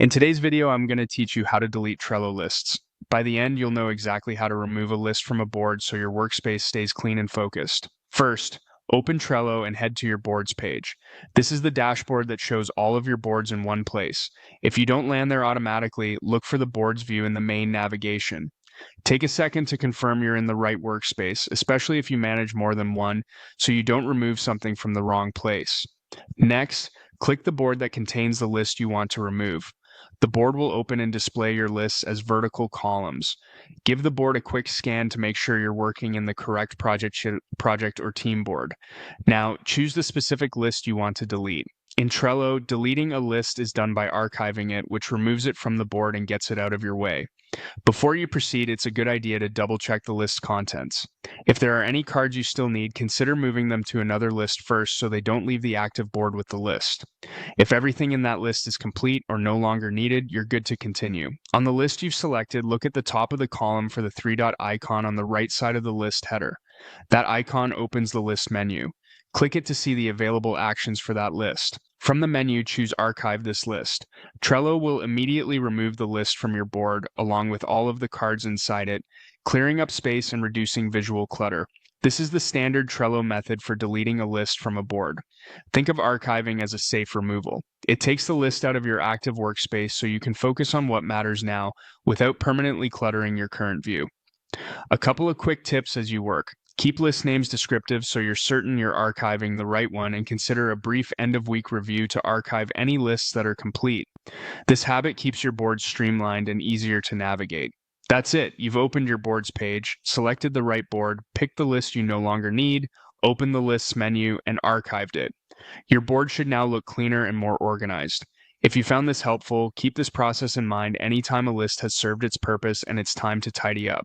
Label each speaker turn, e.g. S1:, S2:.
S1: In today's video, I'm going to teach you how to delete Trello lists. By the end, you'll know exactly how to remove a list from a board so your workspace stays clean and focused. First, open Trello and head to your boards page. This is the dashboard that shows all of your boards in one place. If you don't land there automatically, look for the boards view in the main navigation. Take a second to confirm you're in the right workspace, especially if you manage more than one, so you don't remove something from the wrong place. Next, click the board that contains the list you want to remove. The board will open and display your lists as vertical columns. Give the board a quick scan to make sure you're working in the correct project or team board. Now, choose the specific list you want to delete. In Trello, deleting a list is done by archiving it, which removes it from the board and gets it out of your way. Before you proceed, it's a good idea to double check the list's contents. If there are any cards you still need, consider moving them to another list first so they don't leave the active board with the list. If everything in that list is complete or no longer needed, you're good to continue. On the list you've selected, look at the top of the column for the three-dot icon on the right side of the list header. That icon opens the list menu. Click it to see the available actions for that list. From the menu, choose Archive this list. Trello will immediately remove the list from your board along with all of the cards inside it, clearing up space and reducing visual clutter. This is the standard Trello method for deleting a list from a board. Think of archiving as a safe removal. It takes the list out of your active workspace so you can focus on what matters now without permanently cluttering your current view. A couple of quick tips as you work. Keep list names descriptive so you're certain you're archiving the right one, and consider a brief end-of-week review to archive any lists that are complete. This habit keeps your board streamlined and easier to navigate. That's it. You've opened your boards page, selected the right board, picked the list you no longer need, opened the lists menu, and archived it. Your board should now look cleaner and more organized. If you found this helpful, keep this process in mind anytime a list has served its purpose and it's time to tidy up.